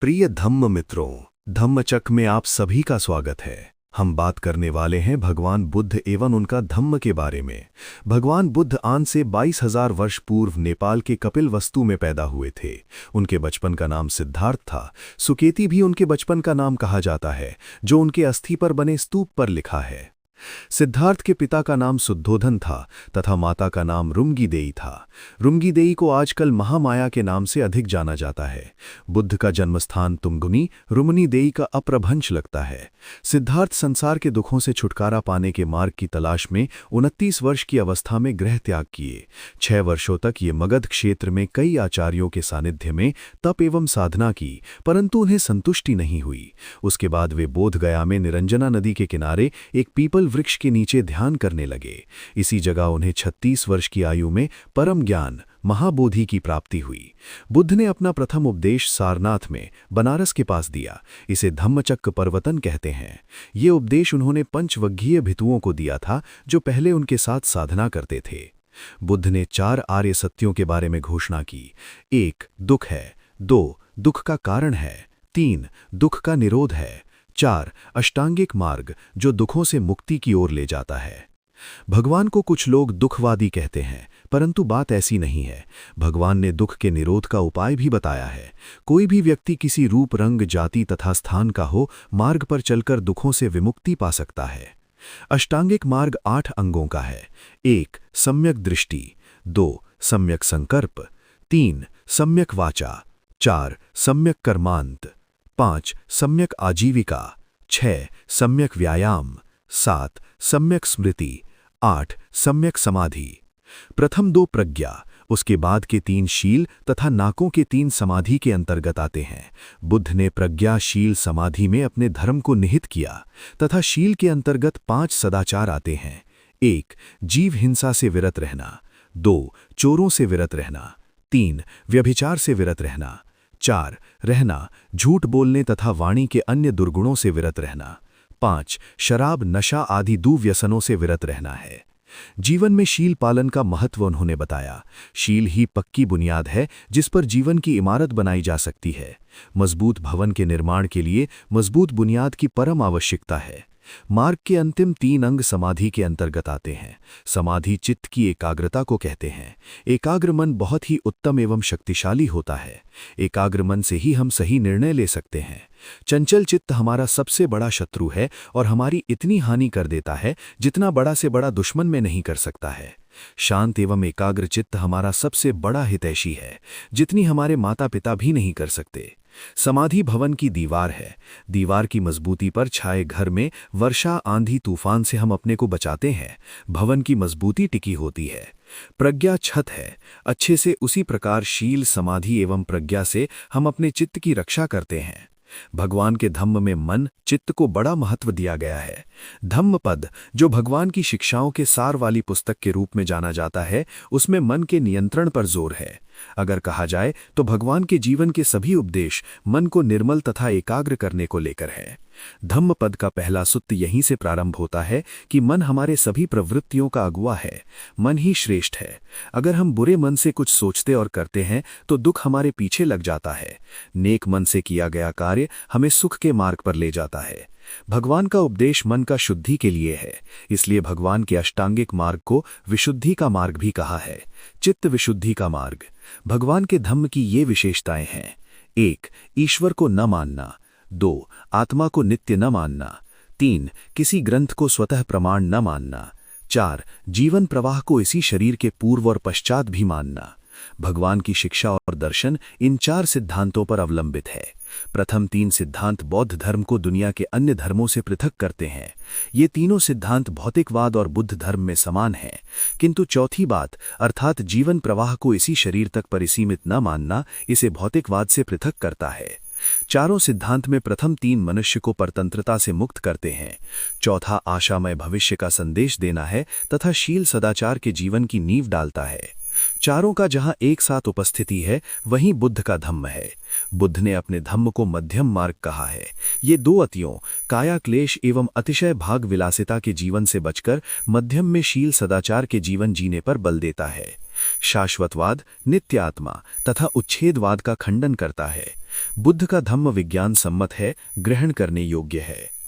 प्रिय धम्म मित्रों, धम्मचक्र में आप सभी का स्वागत है। हम बात करने वाले हैं भगवान बुद्ध एवं उनका धम्म के बारे में। भगवान बुद्ध आज से 22,000 वर्ष पूर्व नेपाल के कपिलवस्तु में पैदा हुए थे। उनके बचपन का नाम सिद्धार्थ था। सुकेती भी उनके बचपन का नाम कहा जाता है, जो उनके अस्थि पर बने स्तूप पर लिखा है। सिद्धार्थ के पिता का नाम शुद्धोधन था तथा माता का नाम रुंगीदेई था। रुंगीदेई को आजकल महामाया के नाम से अधिक जाना जाता है। बुद्ध का जन्मस्थान तुंगुनी रुमनीदेई का अप्रभंश लगता है। सिद्धार्थ संसार के दुखों से छुटकारा पाने के मार्ग की तलाश में 29 वर्ष की अवस्था में गृह त्याग किए। 6 वर्षों तक ये मगध क्षेत्र में कई आचार्यों के सानिध्य में तप एवं साधना की, परंतु उन्हें संतुष्टि नहीं हुई। उसके बाद वे बोधगया में निरंजना नदी के किनारे एक पीपल वृक्ष के नीचे ध्यान करने लगे। इसी जगह उन्हें 36 वर्ष की आयु में परम ज्ञान महाबोधि की प्राप्ति हुई। बुद्ध ने अपना प्रथम उपदेश सारनाथ में बनारस के पास दिया। इसे धम्मचक्र प्रवर्तन कहते हैं। ये उपदेश उन्होंने पंचवग्घीय भिक्षुओं को दिया था, जो पहले उनके साथ साधना करते थे। बुद्ध ने 4 आर्य सत्यों के बारे में घोषणा की। 1 दुख है, 2 दुख का कारण है, 3 दुख का निरोध है, 4 अष्टांगिक मार्ग जो दुखों से मुक्ति की ओर ले जाता है। भगवान को कुछ लोग दुखवादी कहते हैं, परंतु बात ऐसी नहीं है। भगवान ने दुख के निरोध का उपाय भी बताया है। कोई भी व्यक्ति किसी रूप, रंग, जाति तथा स्थान का हो, मार्ग पर चलकर दुखों से विमुक्ति पा सकता है। अष्टांगिक मार्ग 8 अंगों का है। 1 सम्यक दृष्टि, 2 सम्यक संकल्प, 3 सम्यक वाचा, 4 सम्यक कर्मांत, 5 सम्यक आजीविका, 6 सम्यक व्यायाम, 7 सम्यक स्मृति, 8 सम्यक समाधि। प्रथम 2 प्रज्ञा, उसके बाद के 3 शील तथा नाकों के 3 समाधि के अंतर्गत आते हैं। बुद्ध ने प्रज्ञा, शील, समाधि में अपने धर्म को निहित किया तथा शील के अंतर्गत 5 सदाचार आते हैं। 1 जीव हिंसा से विरत रहना, 2 चोरों से विरत रहना, 3 व्यभिचार से विरत रहना, 4 रहना झूठ बोलने तथा वाणी के अन्य दुर्गुणों से विरत रहना, 5 शराब, नशा आदि दुर्व्यसनों से विरत रहना है। जीवन में शील पालन का महत्व उन्होंने बताया। शील ही पक्की बुनियाद है जिस पर जीवन की इमारत बनाई जा सकती है। मजबूत भवन के निर्माण के लिए मजबूत बुनियाद की परम आवश्यकता है। मार्ग के अंतिम 3 अंग समाधि के अंतर्गत आते हैं। समाधि चित्त की एकाग्रता को कहते हैं। एकाग्र मन बहुत ही उत्तम एवं शक्तिशाली होता है। एकाग्र मन से ही हम सही निर्णय ले सकते हैं। चंचल चित्त हमारा सबसे बड़ा शत्रु है और हमारी इतनी हानि कर देता है जितना बड़ा से बड़ा दुश्मन में नहीं कर सकता है। शांत एवं एकाग्र चित्त हमारा सबसे बड़ा हितैषी है, जितनी हमारे माता पिता भी नहीं कर सकते। समाधि भवन की दीवार है। दीवार की मजबूती पर छाए घर में वर्षा, आंधी, तूफान से हम अपने को बचाते हैं। भवन की मजबूती टिकी होती है। प्रज्ञा छत है। अच्छे से उसी प्रकार शील, समाधि एवं प्रज्ञा से हम अपने चित्त की रक्षा करते हैं। भगवान के धम्म में मन, चित्त को बड़ा महत्व दिया गया है। धम्म पद, जो भगवान की शिक्षाओं के सार वाली पुस्तक के रूप में जाना जाता है, उसमें मन के नियंत्रण पर जोर है। अगर कहा जाए तो भगवान के जीवन के सभी उपदेश मन को निर्मल तथा एकाग्र करने को लेकर है। धम्म पद का पहला सूत्र यहीं से प्रारंभ होता है कि मन हमारे सभी प्रवृत्तियों का अगुवा है। मन ही श्रेष्ठ है। अगर हम बुरे मन से कुछ सोचते और करते हैं तो दुख हमारे पीछे लग जाता है। नेक मन से किया गया कार्य हमें सुख के मार्ग पर ले जाता है। भगवान का उपदेश मन का शुद्धि के लिए है, इसलिए भगवान के अष्टांगिक मार्ग को विशुद्धि का मार्ग भी कहा है। चित्त विशुद्धि का मार्ग। भगवान के धम्म की ये विशेषताएं हैं। 1 ईश्वर को न मानना, 2 आत्मा को नित्य न मानना, 3 किसी ग्रंथ को स्वतः प्रमाण न मानना, 4 जीवन प्रवाह को इसी शरीर के पूर्व और पश्चात भी मानना। भगवान की शिक्षा और दर्शन इन 4 सिद्धांतों पर अवलंबित है। प्रथम 3 सिद्धांत बौद्ध धर्म को दुनिया के अन्य धर्मों से पृथक करते हैं। ये तीनों सिद्धांत भौतिकवाद और बुद्ध धर्म में समान हैं, किंतु चौथी बात अर्थात जीवन प्रवाह को इसी शरीर तक परिसीमित न मानना इसे भौतिकवाद से पृथक करता है। चारों सिद्धांत में प्रथम 3 मनुष्य को परतंत्रता से मुक्त करते हैं। चौथा आशामय भविष्य का संदेश देना है तथा शील सदाचार के जीवन की नींव डालता है। चारों का जहां एक साथ उपस्थिति है वहीं बुद्ध का धम्म है। बुद्ध ने अपने धम्म को मध्यम मार्ग कहा है। ये 2 अतियों काया क्लेश एवं अतिशय भाग विलासिता के जीवन से बचकर मध्यम में शील सदाचार के जीवन जीने पर बल देता है। शाश्वतवाद, नित्य आत्मा तथा उच्छेदवाद का खंडन करता है। बुद्ध का धम्म विज्ञान सम्मत है, ग्रहण करने योग्य है।